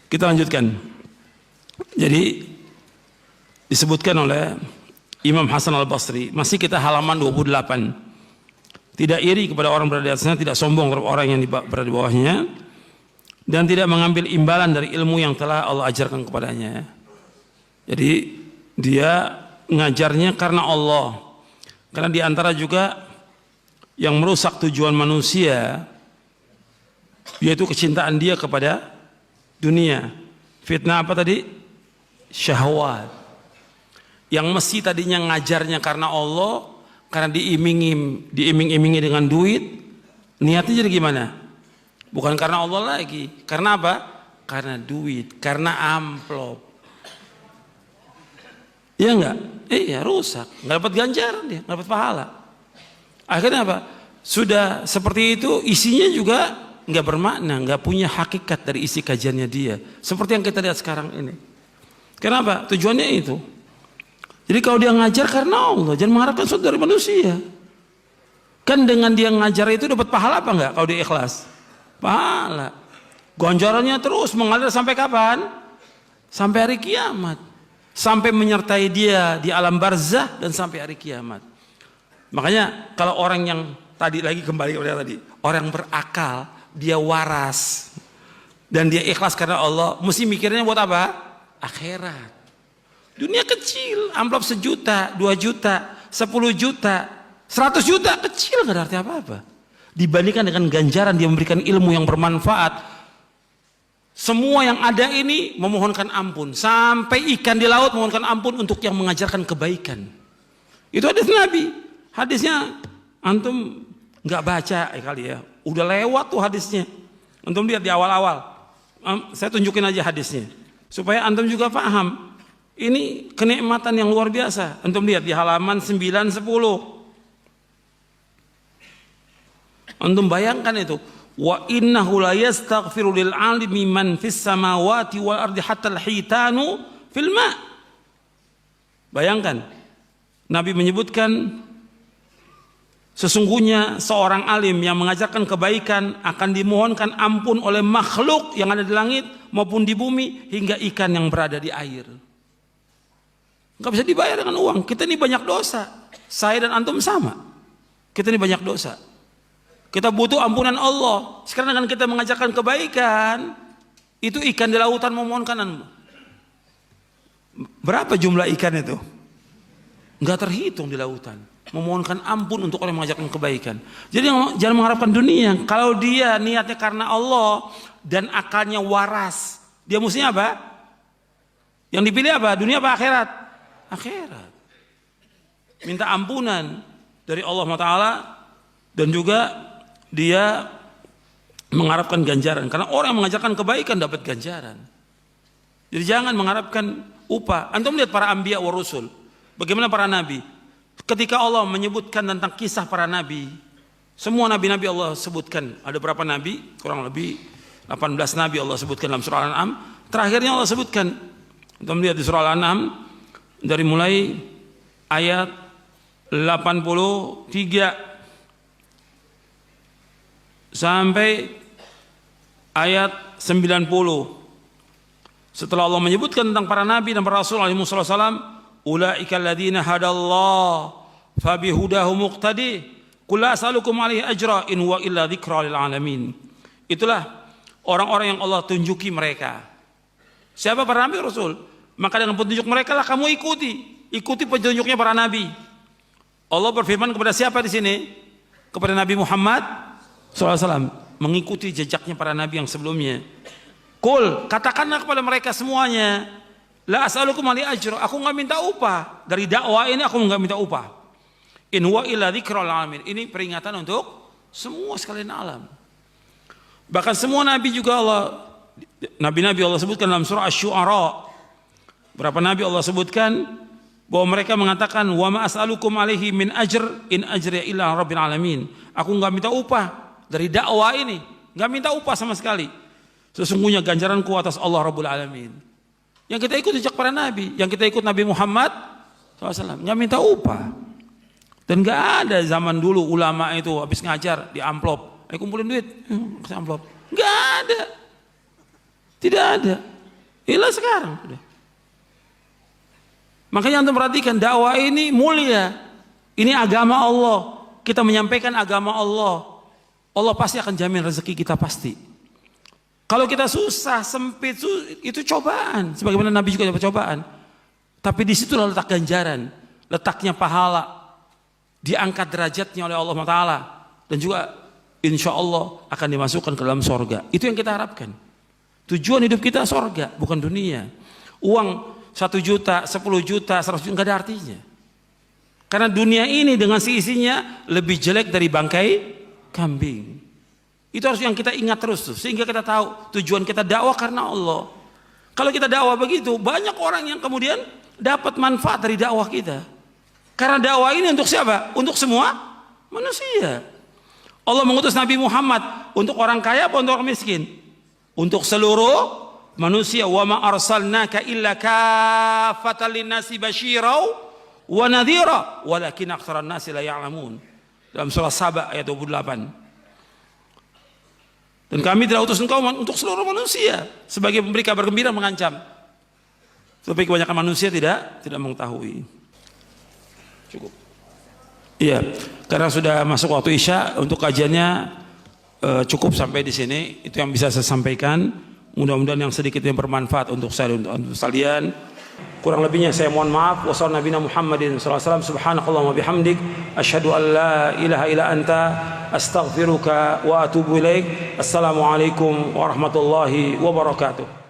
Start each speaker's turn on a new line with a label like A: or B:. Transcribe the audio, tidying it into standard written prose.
A: Kita lanjutkan. Jadi disebutkan oleh Imam Hasan Al-Basri, masih kita halaman 28. Tidak iri kepada orang berada di atasnya, tidak sombong terhadap orang yang berada di bawahnya, dan tidak mengambil imbalan dari ilmu yang telah Allah ajarkan kepadanya. Jadi dia ngajarnya karena Allah. Karena di antara juga yang merusak tujuan manusia yaitu kecintaan dia kepada dunia. Fitnah apa tadi? Syahwat. Yang mesti tadinya ngajarnya karena Allah, karena diiming-imingi dengan duit, niatnya jadi gimana? Bukan karena Allah lagi. Karena apa? Karena duit, karena amplop. Iya enggak? Iya, rusak. Enggak dapat ganjaran dia, enggak dapat pahala. Akhirnya apa? Sudah seperti itu, isinya juga enggak bermakna, enggak punya hakikat dari isi kajiannya dia. Seperti yang kita lihat sekarang ini. Kenapa? Tujuannya itu. Jadi kalau dia ngajar karena Allah, jangan mengharapkan sesuatu dari manusia. Kan dengan dia ngajar itu dapat pahala apa enggak kalau dia ikhlas? Pahala. Ganjarannya terus mengalir sampai kapan? Sampai hari kiamat. Sampai menyertai dia di alam barzah dan sampai hari kiamat. Makanya kalau orang yang tadi lagi kembali kepada tadi, orang berakal, dia waras dan dia ikhlas karena Allah, mesti mikirnya buat apa? Akhirat. Dunia kecil, amplop 1 juta, 2 juta, 10 juta, 100 juta, kecil, nggak ada arti apa-apa. Dibandingkan dengan ganjaran dia memberikan ilmu yang bermanfaat. Semua yang ada ini memohonkan ampun. Sampai ikan di laut memohonkan ampun untuk yang mengajarkan kebaikan. Itu hadis Nabi. Hadisnya antum nggak baca kali ya. Udah lewat tuh hadisnya. Antum lihat di awal-awal. Saya tunjukin aja hadisnya. Supaya antum juga paham. Ini kenikmatan yang luar biasa. Antum lihat di halaman 9-10. Antum bayangkan itu. Wa innahu la yastaghfiru lil alimi man fis samawati wal ardi hatta al hitanu fil ma. Bayangkan. Nabi menyebutkan sesungguhnya seorang alim yang mengajarkan kebaikan akan dimohonkan ampun oleh makhluk yang ada di langit maupun di bumi hingga ikan yang berada di air. Enggak bisa dibayar dengan uang. Kita ini banyak dosa. Saya dan antum sama. Kita ini banyak dosa. Kita butuh ampunan Allah. Sekarang dengan kita mengajarkan kebaikan, itu ikan di lautan memohonkan. Berapa jumlah ikan itu? Enggak terhitung di lautan. Memohonkan ampun untuk orang yang mengajarkan kebaikan. Jadi jangan mengharapkan dunia. Kalau dia niatnya karena Allah dan akalnya waras, dia mestinya apa? Yang dipilih apa? Dunia apa akhirat? Akhirat. Minta ampunan dari Allah Taala dan juga dia mengharapkan ganjaran. Karena orang yang mengajarkan kebaikan dapat ganjaran. Jadi jangan mengharapkan upah. Antum lihat para anbiya wa rusul. Bagaimana para nabi? Ketika Allah menyebutkan tentang kisah para nabi, semua nabi-nabi Allah sebutkan. Ada berapa nabi? Kurang lebih 18 nabi Allah sebutkan dalam surah Al-An'am. Terakhirnya Allah sebutkan. Antum lihat di surah Al-An'am dari mulai ayat 83 sampai ayat 90. Setelah Allah menyebutkan tentang para nabi dan para rasul alaihi wasallam, ulaika alladziina hadallah fabihudahu muqtadi qul la as'alukum alaihi ajra in huwa illa dzikra lil alamin. Itulah orang-orang yang Allah tunjuki mereka. Siapa para nabi rasul? Maka dengan petunjuk mereka lah kamu ikuti petunjuknya para nabi. Allah berfirman kepada siapa di sini? Kepada Nabi Muhammad SAW, mengikuti jejaknya para nabi yang sebelumnya. Qul, katakanlah kepada mereka semuanya, la as'alukum alaihi ajra, aku enggak minta upah dari dakwah ini, aku enggak minta upah. In huwa illa dzikra lil alamin. Ini peringatan untuk semua sekalian alam. Bahkan semua nabi juga nabi-nabi Allah sebutkan dalam surah Asy-Syu'ara. Berapa nabi Allah sebutkan bahwa mereka mengatakan wa ma as'alukum alaihi min ajr in ajriya illa rabbil alamin. Aku enggak minta upah dari dakwah ini, enggak minta upah sama sekali. Sesungguhnya ganjaranku atas Allah Rabbul Alamin. Yang kita ikut jejak para nabi, yang kita ikut Nabi Muhammad SAW, enggak minta upah. Dan enggak ada zaman dulu ulama itu habis ngajar di amplop, ayo kumpulin duit, kasih amplop. Enggak ada. Tidak ada. Inilah sekarang. Makanya antum perhatikan, dakwah ini mulia. Ini agama Allah. Kita menyampaikan agama Allah. Allah pasti akan jamin rezeki kita pasti. Kalau kita susah, sempit, itu cobaan. Sebagaimana Nabi juga dapat cobaan. Tapi di situlah letak ganjaran, letaknya pahala, diangkat derajatnya oleh Allah Taala, dan juga insya Allah akan dimasukkan ke dalam sorga. Itu yang kita harapkan. Tujuan hidup kita sorga, bukan dunia. Uang 1 juta, 10 juta, 100 juta nggak ada artinya. Karena dunia ini dengan seisinya lebih jelek dari bangkai kambing. Itu harus yang kita ingat terus tuh, sehingga kita tahu tujuan kita dakwah karena Allah. Kalau kita dakwah begitu, banyak orang yang kemudian dapat manfaat dari dakwah kita. Karena dakwah ini untuk siapa? Untuk semua manusia. Allah mengutus Nabi Muhammad untuk orang kaya atau untuk orang miskin? Untuk seluruh manusia. Wa ma arsalnaka illa kaffatan linnasi basyira wa nadhira walakin aktsaran nasi la ya'lamun. Dalam surah Saba ayat 28. Dan kami tidak utus engkau untuk seluruh manusia sebagai pemberi kabar gembira, mengancam. Tapi kebanyakan manusia tidak mengetahui. Cukup. Iya, karena sudah masuk waktu Isya, untuk kajiannya cukup sampai di sini. Itu yang bisa saya sampaikan. Mudah-mudahan yang sedikit yang bermanfaat untuk saya dan untuk kalian. Kurang lebihnya saya mohon maaf. Wassalamualaikum warahmatullahi wabarakatuh. Subhanakallahumma bihamdik asyhadu an la ilaha illa anta astaghfiruka wa atubu ilaik. Assalamualaikum warahmatullahi wabarakatuh.